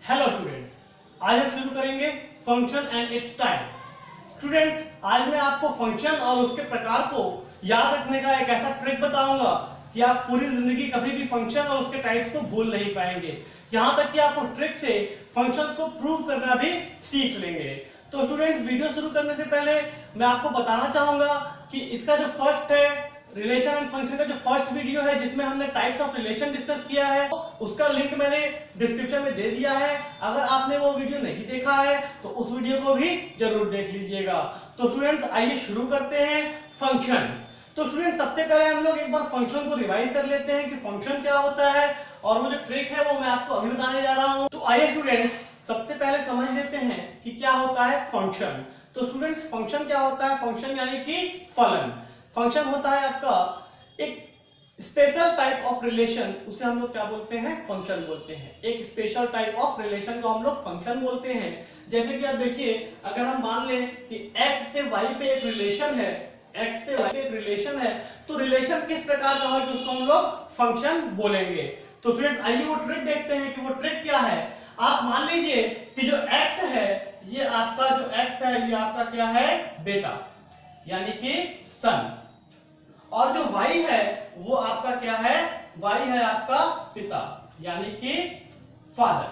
Hello students, आज हम शुरू करेंगे function and it's type. Students, आज मैं आपको फंक्शन और उसके प्रकार को याद रखने का एक ऐसा ट्रिक बताऊंगा कि आप पूरी जिंदगी कभी भी फंक्शन और उसके टाइप्स को भूल नहीं पाएंगे। यहां तक कि आप उस ट्रिक से फंक्शन को प्रूव करना भी सीख लेंगे। तो स्टूडेंट्स, वीडियो शुरू करने से पहले मैं आपको बताना चाहूंगा कि इसका जो फर्स्ट है रिलेशन एंड फंक्शन का जो फर्स्ट वीडियो है जिसमें हमने टाइप्स ऑफ रिलेशन डिस्कस किया है, उसका लिंक मैंने डिस्क्रिप्शन में दे दिया है। अगर आपने वो वीडियो नहीं देखा है तो उस वीडियो को भी जरूर देख लीजिएगा। तो स्टूडेंट्स, आइए शुरू करते हैं फंक्शन। तो स्टूडेंट्स, सबसे पहले हम लोग एक बार फंक्शन को रिवाइज कर लेते हैं कि फंक्शन क्या होता है, और वो जो ट्रिक है वो मैं आपको अभी बताने जा रहा हूं। तो आइए स्टूडेंट्स, सबसे पहले समझ लेते हैं कि क्या होता है फंक्शन। तो स्टूडेंट्स, फंक्शन क्या होता है? फंक्शन यानी कि फलन। फंक्शन होता है आपका एक स्पेशल टाइप ऑफ रिलेशन, उसे हम लोग क्या बोलते हैं? फंक्शन बोलते हैं। एक स्पेशल टाइप ऑफ रिलेशन को हम लोग फंक्शन बोलते हैं। जैसे कि आप देखिए, अगर हम मान लें कि x से y पे एक रिलेशन है, x से y पे एक रिलेशन है, तो रिलेशन किस प्रकार का होगा कि उसको हम लोग फंक्शन बोलेंगे। तो फ्रेंड्स, आइए वो ट्रिक देखते हैं कि वो ट्रिक क्या है। आप मान लीजिए कि जो x है, ये आपका जो x है ये आपका क्या है? बेटा, यानी कि सन। और जो y है वो आपका क्या है? y है आपका पिता, यानी कि फादर।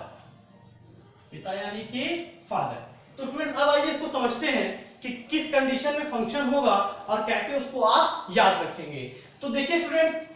पिता यानी कि फादर। तो स्टूडेंट, अब आइए इसको समझते हैं कि किस कंडीशन में फंक्शन होगा और कैसे उसको आप याद रखेंगे। तो देखिए स्टूडेंट्स,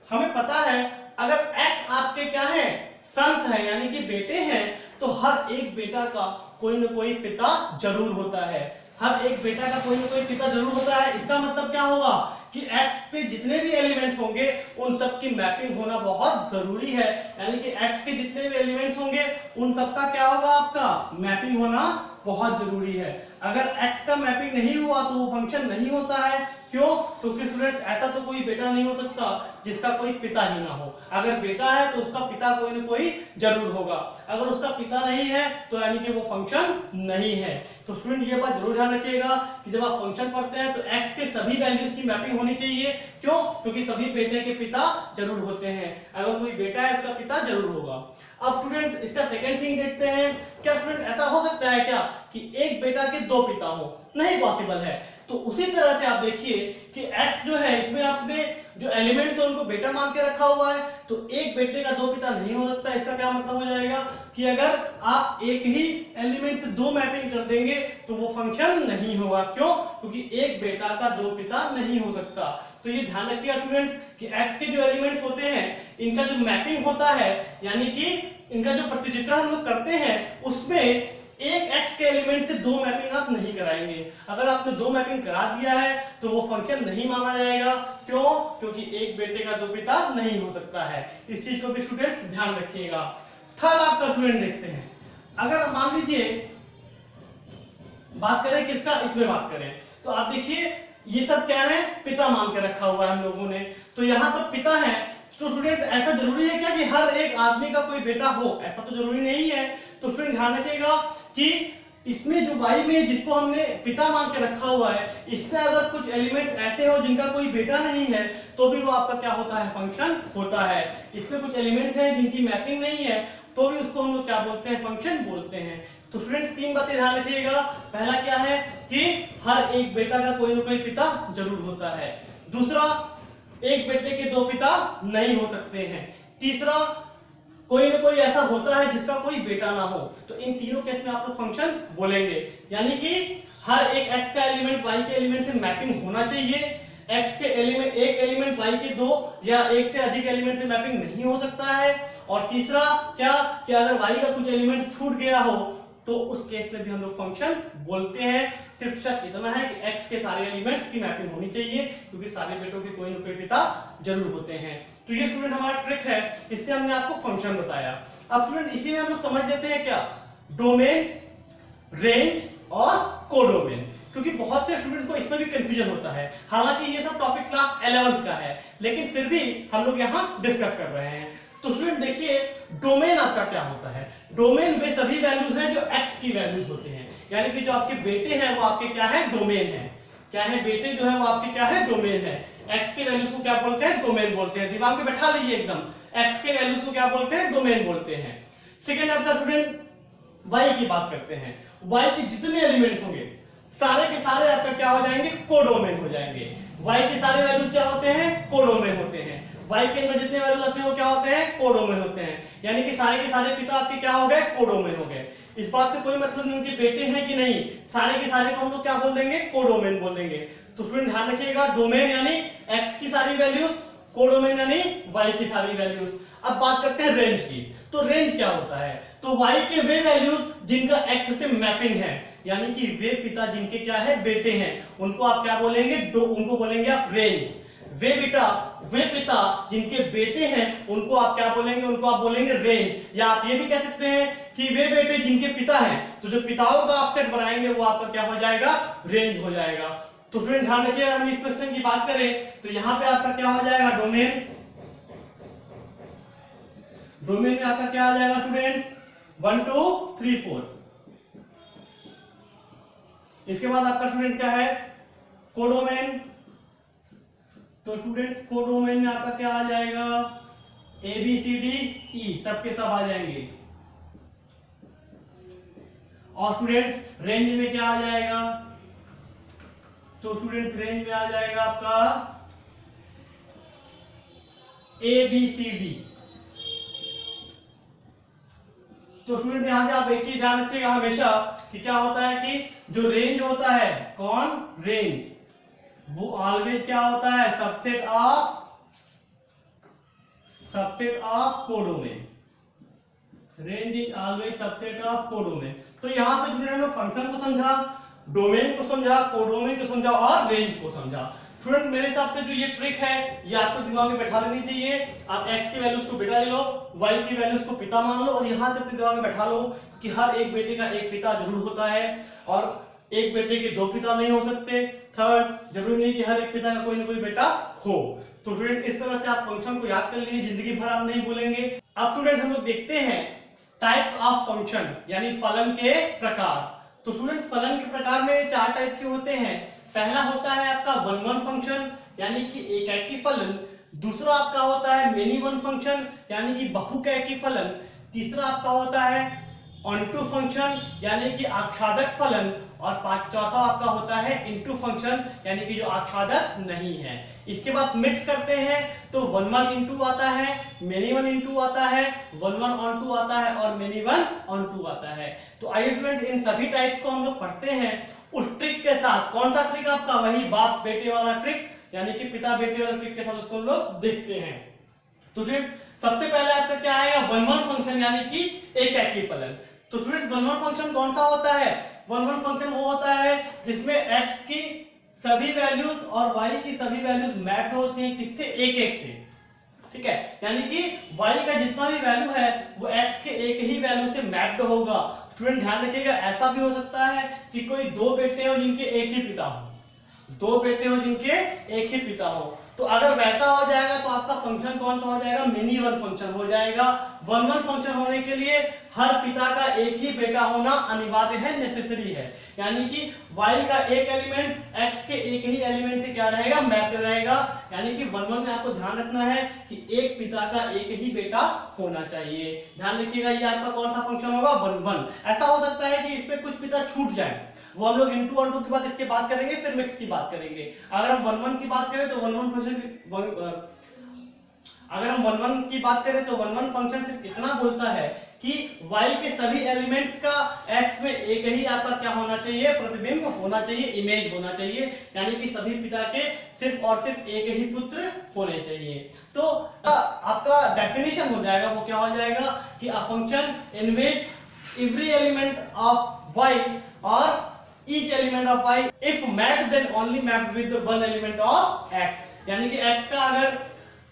हमें पता है अगर x आपके क्या है? सन्स है, यानी कि बेटे हैं, तो हर एक बेटा का कोई ना कोई पिता जरूर होता है। हर एक बेटा का कोई ना कोई पिता जरूर होता है। इसका मतलब क्या होगा कि x पे जितने भी एलिमेंट्स होंगे उन सब की मैपिंग होना बहुत जरूरी है। यानी कि x के जितने भी एलिमेंट्स होंगे उन सब का क्या होगा? आपका मैपिंग होना बहुत जरूरी है। अगर x का मैपिंग नहीं हुआ तो वो फंक्शन नहीं होता है। क्यों? क्योंकि स्टूडेंट्स, ऐसा तो कोई बेटा नहीं हो सकता जिसका कोई पिता ही ना हो। अगर बेटा है तो उसका पिता कोई ना कोई जरूर होगा। अगर उसका पिता नहीं है तो यानी कि वो फंक्शन नहीं है। तो स्टूडेंट, ये बात जरूर ध्यान रखिएगा कि जब आप फंक्शन पढ़ते हैं तो x के सभी वैल्यूज की मैपिंग होनी चाहिए। क्यों? क्योंकि सभी बेटे के पिता जरूर होते हैं। अगर कोई बेटा है उसका पिता जरूर होगा। अब स्टूडेंट, इसका सेकंड थिंग देखते हैं। क्या स्टूडेंट ऐसा हो सकता है क्या कि एक बेटा के दो पिता हो? नहीं पॉसिबल है। तो उसी तरह से आप देखिए कि x जो है इसमें आपने जो एलिमेंट है उनको बेटा मान के रखा हुआ है, तो एक बेटे का दो पिता नहीं हो सकता। इसका क्या मतलब हो जाएगा कि अगर आप एक ही एलिमेंट से दो मैपिंग कर देंगे तो वो फंक्शन नहीं होगा। क्यों? क्योंकि एक बेटा का दो पिता नहीं हो सकता। तो ये ध्यान रखिएगा स्टूडेंट्स कि x के जो एलिमेंट्स होते हैं इनका जो मैपिंग होता है, यानी कि इनका जो प्रतिचित्रण हम लोग करते हैं, उसमें एक x के एलिमेंट से दो मैपिंग आप नहीं कराएंगे। अगर आपने दो मैपिंग करा दिया है तो वो फंक्शन नहीं माना जाएगा। क्यों? क्योंकि एक बेटे का दो पिता नहीं हो सकता है। इस चीज को भी स्टूडेंट्स ध्यान रखिएगा। थर्ड आपका स्टूडेंट देखते हैं। अगर मान लीजिए बात करें किसका, इसमें बात करें, तो आप देखिए ये सब क्या है? पिता मान के रखा हुआ है हम लोगों ने। तो यहाँ सब पिता है। तो स्टूडेंट, ऐसा जरूरी है क्या कि हर एक आदमी का कोई बेटा हो? ऐसा तो जरूरी नहीं है। तो स्टूडेंट, ध्यान रखिएगा कि इसमें जो y में जिसको हमने पिता मान के रखा हुआ है, इसमें अगर कुछ एलिमेंट्स ऐसे हो जिनका कोई बेटा नहीं है तो भी वो आपका क्या होता है? फंक्शन होता है। इसमें कुछ एलिमेंट्स हैं जिनकी मैपिंग नहीं है तो भी उसको हम लोग क्या बोलते हैं? फंक्शन बोलते हैं। तो स्टूडेंट, तीन बातें ध्यान रखिएगा। पहला क्या है कि हर एक बेटा का कोई ना कोई पिता जरूर होता है। दूसरा, एक बेटे के दो पिता नहीं हो सकते हैं। तीसरा, कोई ना कोई ऐसा होता है जिसका कोई बेटा ना हो। तो इन तीनों केस में आप लोग फंक्शन बोलेंगे। यानी कि हर एक x का एलिमेंट y के एलिमेंट से मैपिंग होना चाहिए। x के एलिमेंट एक एलिमेंट y के दो या एक से अधिक एलिमेंट से मैपिंग नहीं हो सकता है। और तीसरा क्या कि अगर y का कुछ एलिमेंट छूट गया हो तो उस केस में भी हम लोग फंक्शन बोलते हैं। सिर्फ शर्त इतना है कि x के सारे एलिमेंट्स की मैपिंग होनी चाहिए, क्योंकि सारे बेटों के कोई ना कोई पिता जरूर होते हैं। तो ये स्टूडेंट हमारा ट्रिक है, इससे हमने आपको फंक्शन बताया। अब स्टूडेंट, इसी में हम लोग समझ लेते हैं क्या? डोमेन, रेंज और कोडोमेन। क्योंकि बहुत से स्टूडेंट्स को इसमें भी कंफ्यूजन होता है। हालांकि ये सब टॉपिक क्लास 11th का है, लेकिन फिर भी हम लोग यहाँ डिस्कस कर रहे हैं। तो स्टूडेंट देखिए, डोमेन आपका क्या होता है? डोमेन वे सभी वैल्यूज हैं जो x की वैल्यूज होते हैं। यानी कि जो आपके बेटे हैं वो आपके क्या है? डोमेन है। क्या है? बेटे जो है वो आपके क्या है? डोमेन है। x के वैल्यूज को क्या बोलते हैं? डोमेन बोलते हैं। दिमाग में बैठा लीजिए एकदम, x के वैल्यूज को क्या बोलते हैं? डोमेन बोलते हैं। सेकंड आपका स्टूडेंट y की बात करते हैं, y के जितने एलिमेंट्स होंगे सारे के सारे आपका क्या हो जाएंगे, कोडोमेन हो जाएंगे। y के सारे वैल्यूज क्या होते हैं, कोडोमेन होते हैं। y के अंदर जितने वैल्यूज आते हैं वो क्या होते हैं, कोडोमेन होते हैं। यानी कि सारे के सारे पिता आपके क्या हो गए, कोडोमेन हो गए। इस बात से कोई मतलब नहीं उनके बेटे हैं कि नहीं, सारे के सारे को हम लोग क्या बोल देंगे, कोडोमेन बोल देंगे। तो स्टूडेंट ध्यान रखिएगा, डोमेन यानी x की सारी वैल्यूज, कोडोमेन यानी y की सारी वैल्यूज। अब बात करते हैं रेंज की। तो रेंज क्या होता है, तो y के वे वैल्यूज जिनका x से मैपिंग है, यानी कि वे पिता जिनके क्या है, बेटे हैं, उनको आप क्या बोलेंगे, उनको बोलेंगे आप रेंज। वे पिता जिनके बेटे हैं उनको आप क्या बोलेंगे, उनको आप बोलेंगे रेंज। या आप ये भी कह सकते हैं कि वे बेटे जिनके पिता हैं, तो जो पिताओं का आप सेट बनाएंगे वो आपका क्या हो जाएगा, रेंज हो जाएगा। तो स्टूडेंट ध्यान रखिए, अगर हम इस क्वेश्चन की बात करें तो यहां पे आपका क्या हो जाएगा, डोमेन। डोमेन में आपका क्या आ जाएगा स्टूडेंट्स, 1 2 3 4। इसके बाद आपका स्टूडेंट क्या है, कोडोमेन। तो स्टूडेंट्स कोडोमेन में आपका क्या आ जाएगा, A B C D E, सबके सब आ जाएंगे। और स्टूडेंट्स रेंज में क्या आ जाएगा, तो स्टूडेंट्स रेंज में आ जाएगा आपका ए बी सी डी। तो स्टूडेंट यहां से आप एक चीज ध्यान रखिएगा हमेशा कि क्या होता है कि जो रेंज होता है, कौन, रेंज, वो ऑलवेज क्या होता है, subset of codomain. Range is always subset of codomain. तो यहां से स्टूडेंट हमने फंक्शन को समझा, डोमेन को समझा, कोडोमेन को समझा और रेंज को समझा। स्टूडेंट मेरे हिसाब से जो ये ट्रिक है ये आपको दिमाग में बैठा लेनी चाहिए। आप x की वैल्यूज को बेटा ले लो, y की वैल्यूज को पिता मान लो और यहां से अपने दिमाग में बैठा लो कि हर एक बेटे का एक पिता जरूर होता है और एक बेटे के दो पिता नहीं हो सकते। थर्ड, जरूरी नहीं कि हर एक पिता का कोई ना कोई बेटा हो। तो स्टूडेंट इस तरह से आप फंक्शन को याद कर लीजिए, जिंदगी भर आप नहीं भूलेंगे। अब स्टूडेंट हम लोग देखते हैं टाइप्स ऑफ फंक्शन, यानी फलन के प्रकार। तो स्टूडेंट्स फलन के प्रकार में 4 टाइप के होते हैं। पहला होता है आपका वन वन फंक्शन, यानी कि एकाकी फलन। दूसरा आपका होता है मेनी वन फंक्शन, यानी कि बहुकैकी फलन। तीसरा आपका होता है ऑनटू फंक्शन, यानी कि आच्छादक फलन। और चौथा आपका होता है इनटू फंक्शन, यानी कि जो आच्छादक नहीं है। इसके बाद मिक्स करते हैं तो वन वन इनटू आता है, मेनी वन इनटू आता है, वन वन ऑनटू आता है और मेनी वन ऑनटू आता है। तो आइए स्टूडेंट्स इन सभी टाइप्स को हम लोग पढ़ते हैं उस ट्रिक के साथ। कौन सा ट्रिक आपका, वही बाप बेटे वाला ट्रिक, यानी कि पिता बेटे वाला ट्रिक के साथ उसको हम लोग देखते हैं। तो सबसे पहले आपका क्या आएगा, वन वन फंक्शन, यानी कि एकाकी फलन। तो स्टूडेंट्स वन वन फंक्शन कौन सा होता है, वन वन फंक्शन वो होता है जिसमें x की सभी वैल्यूज और y की सभी वैल्यूज मैप्ड होती हैं, किससे, एक एक से, ठीक है। यानी कि y का जितना भी वैल्यू है वो x के एक ही वैल्यू से मैप्ड होगा। स्टूडेंट ध्यान रखिएगा, ऐसा भी हो सकता है कि कोई दो बेटे हो जिनके एक ही पिता हो, दो बेटे हो जिनके एक ही पिता हो। तो अगर वैसा हो जाएगा तो आपका फंक्शन कौन सा हो जाएगा, मेनी वन फंक्शन हो जाएगा। वन वन फंक्शन होने के लिए हर पिता का एक ही बेटा होना अनिवार्य है, नेसेसरी है। यानी कि y का एक एलिमेंट x के एक ही एलिमेंट से क्या रहेगा, मैप रहेगा। यानी कि वन वन में आपको ध्यान रखना है कि एक पिता का एक ही बेटा होना चाहिए। ध्यान रखिएगा, ये आपका कौन सा फंक्शन होगा, वन वन। ऐसा हो सकता है कि इसमें कुछ पिता छूट जाए, वो हम लोग इनटू ऑनटू की बात इसके बात करेंगे, फिर मिक्स की बात करेंगे। अगर हम वन वन की बात करें तो वन वन फंक्शन अगर हम वन वन की बात करें तो वन वन फंक्शन सिर्फ इतना बोलता है कि y के सभी एलिमेंट्स का x में एक ही आपका क्या होना चाहिए, प्रतिबिंब होना चाहिए, इमेज होना चाहिए। यानी कि सभी पिता के सिर्फ और सिर्फ एक ही पुत्र होने चाहिए। तो आपका डेफिनेशन हो जाएगा, वो क्या हो जाएगा कि a function in which every element of y और each element of y if mapped then only mapped with the one element of x। यानी कि x का अगर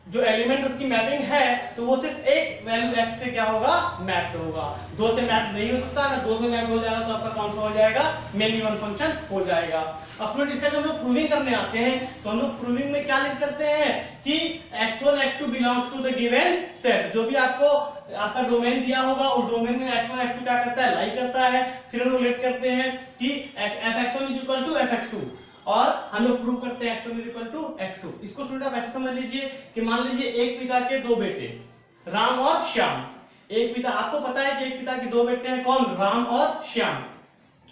जो एलिमेंट उसकी मैपिंग है तो वो सिर्फ एक वैल्यू x से क्या होगा, मैप्ड होगा। दो से मैप नहीं हो सकता। अगर दो से मैप हो जाएगा तो आपका कौन सा हो जाएगा, मेनी वन फंक्शन हो जाएगा। अब फिर इसका जब हम लोग प्रूविंग करने आते हैं तो हम लोग प्रूविंग में क्या लिख करते हैं कि x1 x2 belongs to the given set. जो भी आपको आपका डोमेन दिया होगा उस डोमेन में x1 x2 क्या करता है, लाई करता है। फिर हम लोग लेट करते हैं कि fx1 is equal to fx2 और हम लोग प्रूव करते हैं x1 is equal to x2। इसको स्टूडेंट आप ऐसे समझ लीजिए कि मान लीजिए एक पिता के दो बेटे राम और श्याम, एक पिता, आपको पता है कि एक पिता के दो बेटे हैं, कौन? राम और श्याम।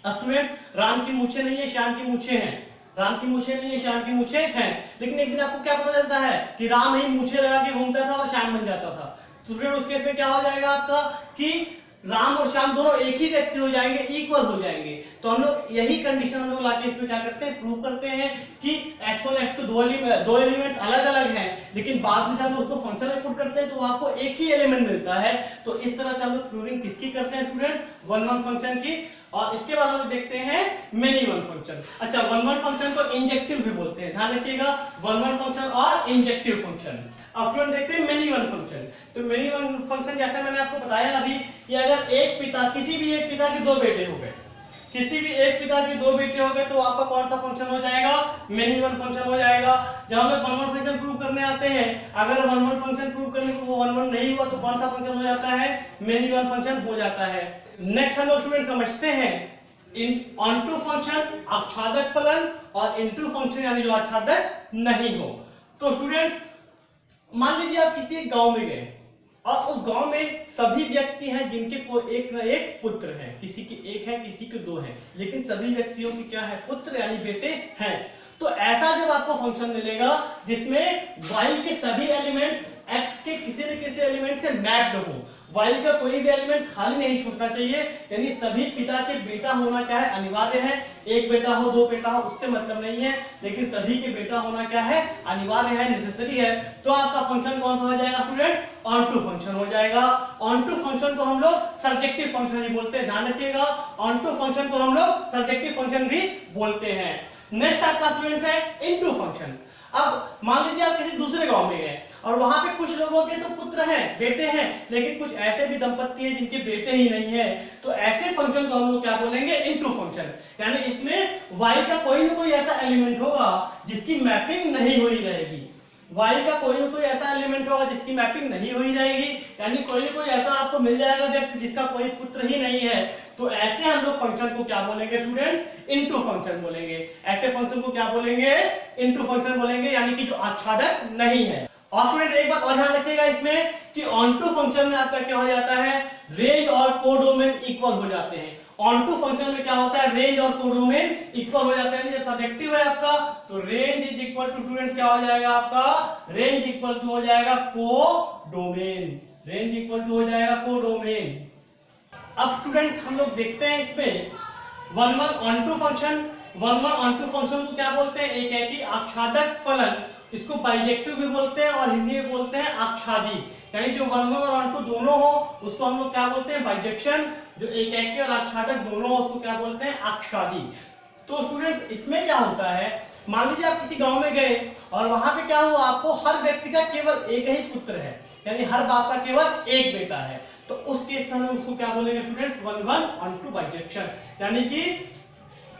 अब स्टूडेंट्स, राम की मूछें नहीं है, श्याम की मूछें हैं। राम की मूछें नहीं है, श्याम की मूछें हैं, लेकिन एक दिन आपको क्या पता चलता है कि राम ही मूछें लगा के घूमता था और श्याम बन जाता था। स्टूडेंट, उस केस में क्या हो जाएगा आपका कि राम और श्याम दोनों एक ही व्यक्ति हो जाएंगे, इक्वल हो जाएंगे। तो हम लोग यही कंडीशन हम लोग लाके इसमें क्या करते हैं, प्रूव करते हैं कि x1 x2 दो एलिमेंट अलग अलग हैं, लेकिन बाद में जब हम उसको फंक्शन में पुट करते हैं तो आपको एक ही एलिमेंट मिलता है। तो इस तरह से हम लोग प्रूविंग किसकी करते हैं स्टूडेंट? वन वन फंक्शन की। और इसके बाद हम लोग देखते हैं मेनी वन फंक्शन। अच्छा, वन वन फंक्शन को इंजेक्टिव भी बोलते हैं, ध्यान रखिएगा, वन वन फंक्शन और इंजेक्टिव फंक्शन। अब स्टूडेंट देखते हैं मेनी वन फंक्शन। तो मेनी वन फंक्शन जैसा मैंने आपको बताया अभी कि अगर एक पिता, किसी भी एक पिता के दो बेटे हो गए, किसी भी एक पिता के दो बेटे हो गए, तो आपका कौन सा फंक्शन हो जाएगा? मेनी वन फंक्शन हो जाएगा। जब हम लोग वन वन फंक्शन प्रूव करने आते हैं, अगर वन वन फंक्शन प्रूव करने को वो वन वन नहीं हुआ तो कौन सा फंक्शन हो जाता है? मेनी वन फंक्शन हो जाता है। नेक्स्ट हम लोग स्टूडेंट समझते हैं ऑनटू फंक्शन, आच्छादक फलन, और इनटू फंक्शन यानी जो आच्छादक नहीं हो। तो स्टूडेंट्स, मान लीजिए आप किसी एक गांव में गए और उस गांव में सभी व्यक्ति हैं जिनके को एक न एक पुत्र हैं, किसी के एक है, किसी के दो हैं, लेकिन सभी व्यक्तियों की क्या है? पुत्र यानी बेटे हैं। तो ऐसा जब आपको फंक्शन मिलेगा जिसमें y के सभी एलिमेंट x के किसी न किसी एलिमेंट से मैप्ड हो, y का कोई भी एलिमेंट खाली नहीं छूटना चाहिए, यानी सभी पिता के बेटा होना क्या है? अनिवार्य है। एक बेटा हो, दो बेटा हो, उससे मतलब नहीं है, लेकिन सभी के बेटा होना क्या है? अनिवार्य है, नेसेसरी है। तो आपका फंक्शन कौन सा हो जाएगा स्टूडेंट? ऑनटू फंक्शन हो जाएगा। ऑनटू फंक्शन को हम लोग सब्जेक्टिव फंक्शन भी बोलते हैं, ध्यान रखिएगा, ऑनटू फंक्शन को हम लोग सब्जेक्टिव फंक्शन भी बोलते हैं। नेक्स्ट आपका स्टूडेंट है इनटू फंक्शन। अब मान लीजिए आप किसी दूसरे गांव में गए और वहां पे कुछ लोगों के तो पुत्र हैं, बेटे हैं, लेकिन कुछ ऐसे भी दंपत्ति हैं जिनके बेटे ही नहीं है। तो ऐसे फंक्शन को हम लोग क्या बोलेंगे? Into function. यानी इसमें y का कोई ना कोई ऐसा एलिमेंट होगा जिसकी मैपिंग नहीं हुई रहेगी, y का कोई ना कोई ऐसा एलिमेंट होगा जिसकी मैपिंग नहीं हुई रहेगी, यानी कोई ना कोई ऐसा आपको मिल जाएगा व्यक्ति जिसका कोई पुत्र ही नहीं है। तो ऐसे हम लोग फंक्शन को क्या बोलेंगे स्टूडेंट? इनटू फंक्शन बोलेंगे। ऐसे फंक्शन को क्या बोलेंगे? इनटू फंक्शन बोलेंगे, यानी कि जो आच्छादक नहीं है। और स्टूडेंट एक बात और ध्यान रखिएगा इसमें कि ऑनटू फंक्शन में आपका क्या हो जाता है? रेंज और कोडोमेन इक्वल हो जाते हैं। ऑनटू फंक्शन में क्या होता है? रेंज और कोडोमेन इक्वल हो जाते हैं। जब सब्जेक्टिव है आपका तो range is equal to student क्या हो जाएगा आपका? रेंज इक्वल टू हो जाएगा कोडोमेन। रेंज इक्वल टू हो जाएगा कोडोमेन। अब स्टूडेंट हम लोग देखते हैं इसमें one one onto function. One one onto function को क्या बोलते हैं? एक है कि आच्छादक फलन, इसको बाइजेक्टिव भी बोलते हैं और हिंदी में बोलते हैं आच्छादी। यानी जो वन वन और ऑनटू दोनों हो उसको हम लोग क्या बोलते हैं? बाइजेक्शन। जो एक है कि और आच्छादक दोनों हो उसको क्या बोलते हैं? आच्छादी। तो स्टूडेंट इसमें क्या होता है, मान लीजिए आप किसी गांव में गए और वहां पे क्या हुआ, आपको हर व्यक्ति का केवल एक ही पुत्र है, यानी हर बाप का केवल एक बेटा है। तो उस केस में हम उसको क्या बोलेंगे student? One one onto bijection. यानी कि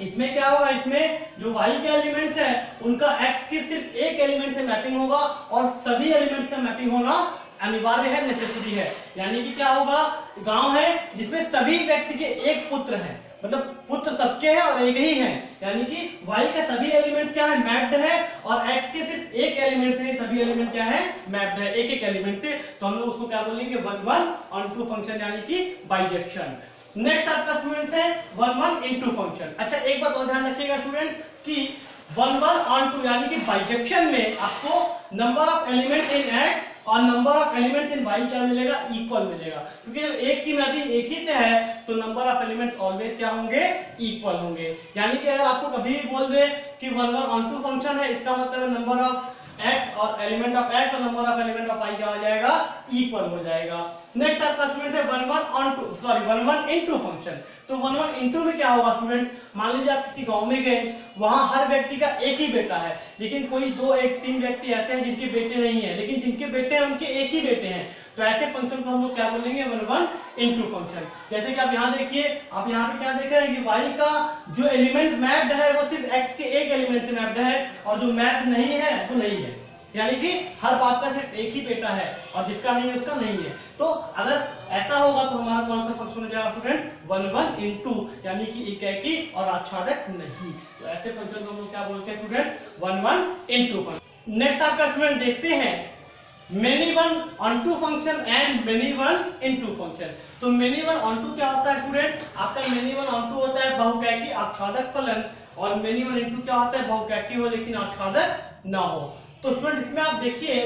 इसमें क्या होगा, इसमें जो y के एलिमेंट्स है उनका x के सिर्फ एक एलिमेंट से मैपिंग होगा और सभी एलिमेंट्स का मैपिंग होना अनिवार्य है, नेसेसरी है। यानी कि क्या होगा, गांव है जिसमें सभी व्यक्ति के एक पुत्र हैं, मतलब पुत्र सबके हैं और एक ही हैं, यानी कि y का सभी एलिमेंट्स क्या है? मैप्ड है, और x के सिर्फ एक एलिमेंट से सभी एलिमेंट क्या है? मैप्ड है, एक एक एलिमेंट से। तो हम लोग उसको क्या बोलेंगे? वन वन ऑनटू फंक्शन, यानी कि बाइजेक्शन। नेक्स्ट आपका स्टूडेंट है वन वन इनटू फंक्शन। अच्छा, एक बात और ध्यान रखिएगा स्टूडेंट कि वन वन ऑनटू यानी कि बाइजेक्शन में आपको number of elements in x और number of elements in y क्या मिलेगा? इक्वल मिलेगा, क्योंकि जब एक की मैपिंग एक ही से है तो नंबर ऑफ एलिमेंट्स ऑलवेज क्या होंगे? इक्वल होंगे। यानी कि अगर आपको कभी भी बोल दे कि वन वन ऑनटू फंक्शन है, इसका मतलब है नंबर ऑफ x और एलिमेंट ऑफ x और number of element of y क्या हो जाएगा? इक्वल हो जाएगा। नेक्स्ट आपका स्टूडेंट है one one onto sorry one one into function. तो वन वन इनटू में क्या होगा स्टूडेंट, मान लीजिए आप किसी गांव में गए, वहां हर व्यक्ति का एक ही बेटा है, लेकिन कोई दो एक तीन व्यक्ति ऐसे हैं जिनके बेटे नहीं है, लेकिन जिनके बेटे हैं उनके एक ही बेटे हैं। तो ऐसे फंक्शन को हम लोग क्या बोलेंगे? One one into function. जैसे कि आप यहाँ देखिए, आप यहाँ पे क्या देख रहे हैं कि y का जो एलिमेंट मैप्ड है वो सिर्फ x के एक एलिमेंट से मैप्ड है, और जो मैप्ड नहीं है वो नहीं है, यानी कि हर बाप का सिर्फ एक ही बेटा है और जिसका नहीं है उसका नहीं है। तो अगर ऐसा होगा तो हमारा कौन सा फंक्शन हो जाएगा स्टूडेंट? वन वन इनटू, यानी कि एकाकी और आच्छादक नहीं। तो ऐसे फंक्शन को हम लोग क्या बोलते हैं student? One one into function. Next आपका स्टूडेंट देखते हैं many one onto function and many one into function. तो मेनी वन ऑन टू क्या होता है स्टूडेंट, आपका मेनी वन ऑन टू होता है बहुपैकी आच्छादक फलन, और मेनी वन इनटू क्या होता है बहुपैकी हो लेकिन आच्छादक ना हो। तो स्टूडेंट इसमें आप देखिए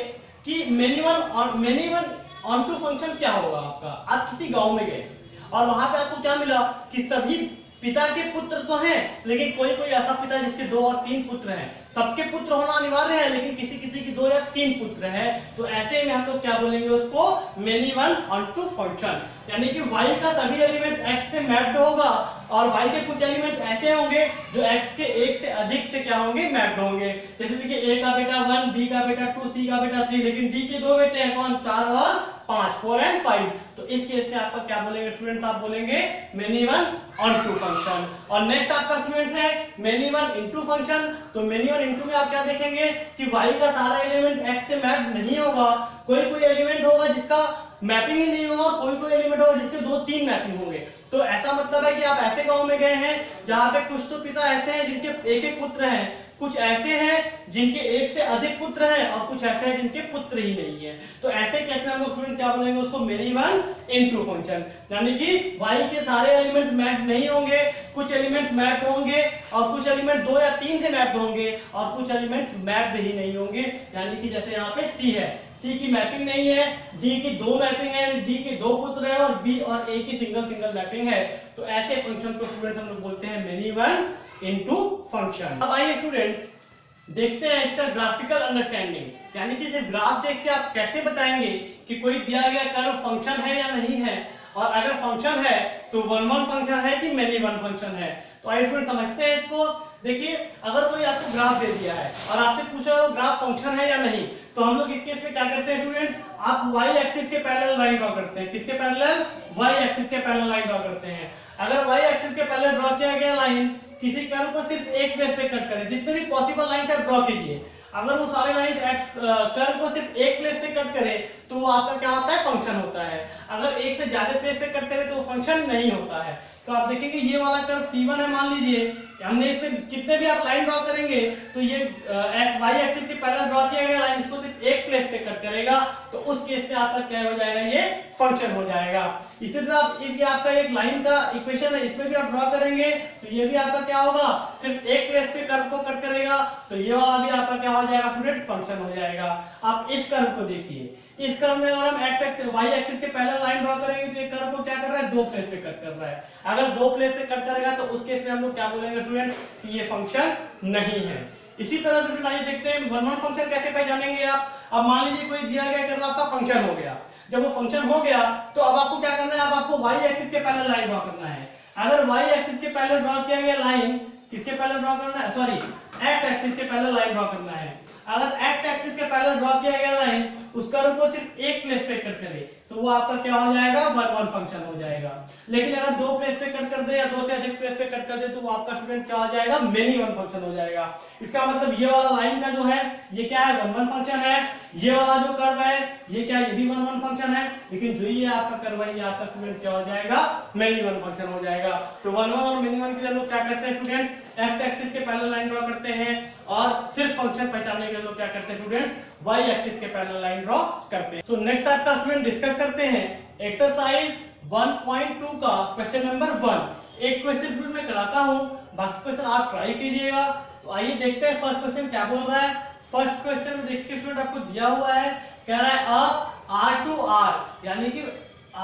कि many one onto function क्या होगा आपका, आप किसी गांव में गए और वहां पे आपको क्या मिला कि सभी पिता के पुत्र तो हैं लेकिन कोई कोई ऐसा पिता जिसके 2 और 3 पुत्र हैं। सबके पुत्र होना अनिवार्य है लेकिन किसी किसी की 2 या 3 पुत्र हैं, तो ऐसे में हम लोग क्या बोलेंगे उसको, many one onto function. यानी कि y का सभी एलिमेंट x से मैप्ड होगा और y के कुछ एलिमेंट्स ऐसे होंगे जो x के एक से अधिक से क्या होंगे, मैप्ड होंगे। जैसे देखिए a का बेटा 1, b का बेटा 2, c का बेटा 3, लेकिन d के 2 बेटे हैं कौन, 4 और 5, 4 एंड 5। तो इस केस में आपका क्या बोलेंगे स्टूडेंट्स, आप बोलेंगे many one onto function. और नेक्स्ट आपका स्टूडेंट्स है मेनी वन इनटू फंक्शन। तो मेनी वन इनटू में आप क्या देखेंगे कि y का सारा एलिमेंट x से मैप्ड नहीं होगा, कोई कोई एलिमेंट होगा जिसका मैपिंग ही नहीं होगा और कोई कोई एलिमेंट होगा जिसके 2-3 मैपिंग होंगे। तो ऐसा मतलब है कि आप ऐसे गांव में गए हैं जहां पे कुछ तो पिता ऐसे हैं जिनके एक एक पुत्र हैं, कुछ ऐसे हैं जिनके एक से अधिक पुत्र हैं और कुछ ऐसे हैं जिनके पुत्र ही नहीं है। तो ऐसे केस में हम लोग स्टूडेंट क्या बोलेंगे उसको, मेनी वन इनटू फंक्शन। यानी कि y के सारे एलिमेंट मैप्ड नहीं होंगे, कुछ एलिमेंट मैप्ड होंगे और कुछ एलिमेंट 2 या 3 से मैप्ड होंगे और कुछ एलिमेंट मैप्ड ही नहीं होंगे। यानी कि जैसे यहाँ पे c है, c की मैपिंग नहीं है, d की 2 मैपिंग है, d के 2 पुत्र है और b और a की सिंगल मैपिंग है। तो ऐसे फंक्शन को स्टूडेंट हम लोग बोलते हैं मेनी वन इनटू फंक्शन। अब आइए स्टूडेंट्स देखते हैं इसका ग्राफिकल अंडरस्टैंडिंग, यानी कि सिर्फ ग्राफ देख के आप कैसे बताएंगे कि कोई दिया गया कर्व फंक्शन है या नहीं है, और अगर फंक्शन है तो वन वन फंक्शन है कि मेनी वन फंक्शन है। तो आइए स्टूडेंट समझते हैं इसको। देखिए अगर कोई आपको ग्राफ दे दिया है और आपसे पूछ रहा है ग्राफ फंक्शन है या नहीं, तो हम लोग इस केस में क्या करते हैं स्टूडेंट्स, आप y एक्सिस के पैरेलल लाइन ड्रॉ करते हैं। किसके पैरेलल, y एक्सिस के पैरेलल लाइन ड्रॉ करते हैं। अगर y एक्सिस के पैरेलल ड्रॉ किया गया लाइन किसी कर्व को सिर्फ एक प्लेस पे कट करे, जितने भी पॉसिबल लाइन आप ड्रॉ कीजिए, अगर वो सारे लाइन कर्व को सिर्फ एक प्लेस पे कट करे तो वो आपका क्या होता है, फंक्शन होता है। अगर एक से ज्यादा प्लेस पे कट करे तो वो फंक्शन नहीं होता है। तो आप देखेंगे ये वाला कर्व C1 है मान लीजिए, हमने इसमें कितने भी आप लाइन ड्रॉ करेंगे तो ये y एक्सिस के पैरेलल ड्रॉ किया गया लाइन इसको सिर्फ एक प्लेस पे कट करेगा, तो उस केस में आपका क्या हो जाएगा, ये फंक्शन हो जाएगा। इसी तरह आप ये आपका एक लाइन का इक्वेशन है, इसमें भी आप ड्रॉ करेंगे तो ये भी आपका क्या होगा, सिर्फ एक प्लेस पे कर्व को कट करेगा, तो ये वाला भी आपका क्या हो जाएगा स्टूडेंट, फंक्शन हो जाएगा। आप इस कर्व को देखिए, इस कर्व में अगर हम y एक्सिस के पैरेलल लाइन ड्रॉ करेंगे तो ये कर्व को क्या कर रहा है, 2 प्लेस पे कट कर रहा है। अगर 2 प्लेस पे कट करेगा तो उस केस में हम लोग क्या बोलेंगे स्टूडेंट कि ये फंक्शन नहीं है। इसी तरह से आइए देखते हैं वन वन फंक्शन कैसे पहचानेंगे आप। अब मान लीजिए कोई दिया गया कर्व आपका फंक्शन हो गया, जब वो फंक्शन हो गया तो अब आपको क्या करना है, अब आपको y एक्सिस के पैरेलल लाइन ड्रॉ करना है। अगर y एक्सिस के पैरेलल ड्रॉ किया गया लाइन, किसके पैरेलल ड्रॉ करना है, सॉरी x एक्सिस के पैरेलल लाइन ड्रॉ करना है। अगर x एक्सिस के पैरेलल ड्रॉ किया गया लाइन उस कर्व को सिर्फ एक प्लेस पे कट करे तो वो आपका क्या हो जाएगा, वन वन फंक्शन हो जाएगा। लेकिन अगर 2 प्लेस पे कट कर दे या 2 से अधिक प्लेस पे कट कर दे तो वो आपका स्टूडेंट क्या हो जाएगा, मेनी वन फंक्शन हो जाएगा। इसका मतलब ये वाला लाइन का जो है ये क्या है, वन वन फंक्शन है। ये वाला जो कर्व है ये क्या, ये भी वन वन फंक्शन है। लेकिन जो ये आपका कर्व है ये आपका स्टूडेंट क्या हो जाएगा, मेनी वन फंक्शन हो जाएगा। तो वन वन और मेनी वन के लिए हम लोग क्या करते हैं स्टूडेंट, x एक्सिस के पैरेलल लाइन ड्रॉ करते हैं और सिर्फ फंक्शन पहचानने के लिए हम लोग क्या करते हैं स्टूडेंट, y एक्सिस के पैरेलल लाइन ड्रॉ करते हैं। तो नेक्स्ट आपका स्टूडेंट डिस्कस करते हैं एक्सरसाइज 1.2 का क्वेश्चन नंबर 1। एक क्वेश्चन फिर मैं कराता हूं, बाकी क्वेश्चन आप ट्राई कीजिएगा। तो आइए देखते हैं फर्स्ट क्वेश्चन क्या बोल रहा है। फर्स्ट क्वेश्चन में देखिए स्टूडेंट आपको दिया हुआ है, कह रहा है r to r, यानी कि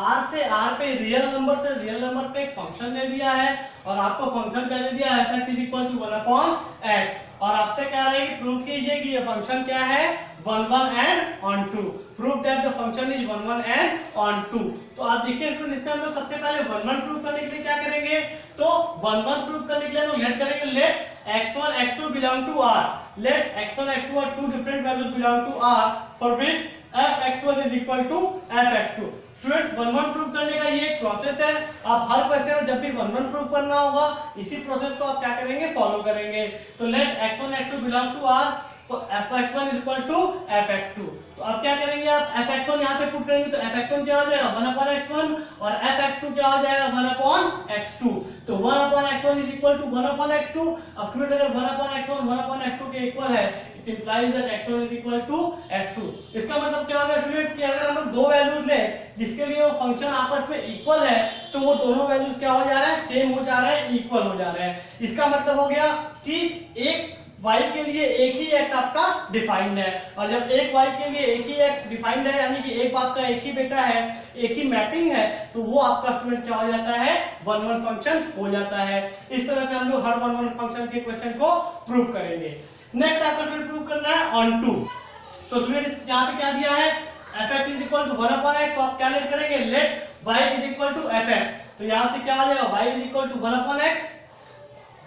r से r पे रियल नंबर से रियल नंबर पे एक फंक्शन दे दिया है और आपको फंक्शन क्या दे दिया है, f(x = 1/x), और आपसे कह रहा है कि प्रूव कीजिए कि ये फंक्शन क्या है, 1 1 and on 2। Prove that the function is 1 1 and on 2। तो आप देखिए स्टूडेंट इसमें हम लोग सबसे पहले 1 1 प्रूव करने के लिए क्या करेंगे, तो 1 1 प्रूव करने के लिए हम लेट करेंगे late x1 x2 belong to r, let x1 x2 are two different values belong to r for which f(x1) is equal to f(x2)। Students 1 1 prove करने का ये एक प्रोसेस है। आप हर क्वेश्चन में जब भी 1 1 प्रूव करना होगा इसी प्रोसेस को आप क्या करेंगे, फॉलो करेंगे। तो let x1 x2 belong to r, fx1 is equal to fx2। तो अब क्या करेंगे आप fx1 यहाँ पे पुट करेंगे तो fx1 क्या हो जाएगा 1/x1 और fx2 क्या हो जाएगा 1/x2। तो 1/x1 is equal to 1/x2। अब स्टूडेंट अगर 1/x1 1/x2 के इक्वल है it implies that x1 is equal to x2। इसका मतलब क्या होगा स्टूडेंट्स कि अगर हम लोग दो वैल्यूज लें जिसके लिए वो फंक्शन आपस में इक्वल है तो वो दोनों वैल्यूज क्या हो जा रहे हैं सेम हो जा रहे हैं इक्वल हो जा रहे हैं। इसका मतलब हो गया कि एक y के लिए एक ही x आपका डिफाइंड है और जब एक y के लिए एक ही x डिफाइंड है यानी कि एक बाप का एक ही बेटा है एक ही मैपिंग है तो वो आपका स्टूडेंट क्या हो जाता है 1-1 फंक्शन हो जाता है। इस तरह से हम लोग हर 1-1 फंक्शन के क्वेश्चन को प्रूव करेंगे। नेक्स्ट आपको स्टूडेंट प्रूव करना है ऑन टू। तो स्टूडेंट यहाँ पे क्या दिया है fx is equal to 1/x। तो आप क्या लेट करेंगे late y is equal to fx। तो यहाँ से क्या आ जाएगा y is equal to 1/x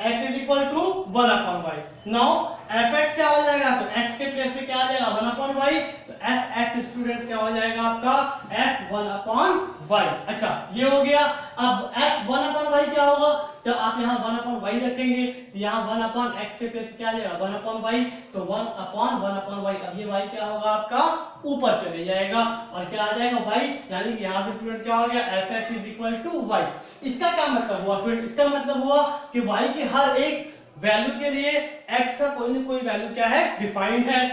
x is equal to 1/y। Now fx क्या हो जाएगा तो x के प्लेस पे क्या आ जाएगा 1/y। तो fx स्टूडेंट क्या हो जाएगा आपका f1/y। अच्छा ये हो गया। अब f1/y क्या होगा जब आप यहाँ 1/y रखेंगे तो यहाँ 1/x के प्लेस पे क्या आ जाएगा 1/y। तो 1/1/y। अब ये y क्या होगा आपका ऊपर चले जाएगा और क्या आ जाएगा y यानी कि यहाँ से स्टूडेंट क्या हो गया fx is equal to y। इसका क्या मतलब हुआ स्टूडेंट इसका मतलब हुआ कि y की हर एक वैल्यू के लिए x का कोई ना कोई वैल्यू क्या है डिफाइंड है।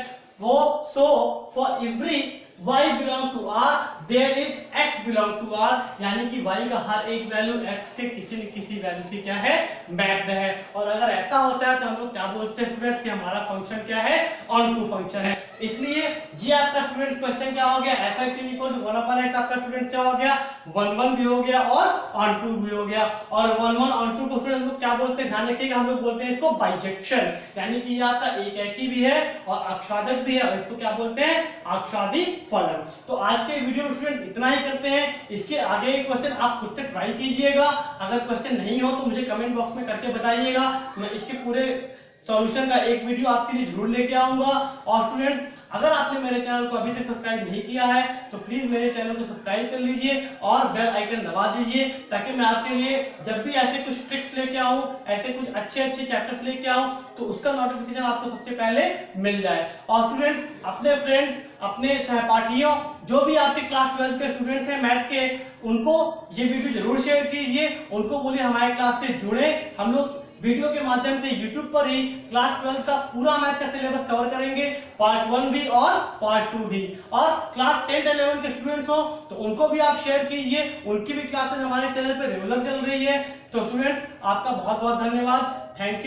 For every y belong to r there is x belong to r यानी कि y का हर एक वैल्यू x के किसी न किसी वैल्यू से क्या है मैप्ड है। और अगर ऐसा होता है तो हम लोग क्या बोलते हैं स्टूडेंट्स कि हमारा फंक्शन क्या है ऑन टू फंक्शन है। इसलिए ये आपका स्टूडेंट क्वेश्चन क्या हो गया fx is equal to 1/x आपका स्टूडेंट क्या हो गया 1-1 भी हो गया और ऑन टू भी हो गया। और 1-1 ऑन टू को स्टूडेंट हम लोग क्या बोलते हैं ध्यान रखिएगा हम लोग बोलते हैं इसको बाइजेक्शन यानी कि ये आपका एक एकी भी है और अक्षादक भी है और इसको क्या बोलते हैं अक्षादी फलन। तो आज के वीडियो में स्टूडेंट इतना ही करते हैं। इसके आगे के क्वेश्चन आप खुद से ट्राई कीजिएगा। अगर क्वेश्चन नहीं हो तो मुझे कमेंट बॉक्स में करके बताइएगा मैं इसके पूरे सॉल्यूशन का एक वीडियो आपके लिए जरूर लेके आऊंगा। और स्टूडेंट्स अगर आपने मेरे चैनल को अभी तक सब्सक्राइब नहीं किया है तो प्लीज मेरे चैनल को सब्सक्राइब कर लीजिए और बेल आइकन दबा दीजिए ताकि मैं आपके लिए जब भी ऐसे कुछ ट्रिक्स लेके आऊं ऐसे कुछ अच्छे चैप्टर्स लेके आऊं तो उसका नोटिफिकेशन आपको सबसे पहले मिल जाए। और स्टूडेंट्स अपने फ्रेंड्स अपने सहपाठियों जो भी आपके क्लास 12 के स्टूडेंट्स हैं मैथ के उनको ये वीडियो जरूर शेयर कीजिए। उनको बोलिए हमारे क्लास से जुड़े। हम लोग वीडियो के माध्यम से YouTube पर ही क्लास 12 का पूरा मैथ का सिलेबस कवर करेंगे पार्ट 1 भी और पार्ट 2 भी। और क्लास 10 11 के स्टूडेंट्स हो तो उनको भी आप शेयर कीजिए उनकी भी क्लासेस हमारे चैनल पे रेगुलर चल रही है। तो स्टूडेंट्स आपका बहुत बहुत धन्यवाद। Thank you.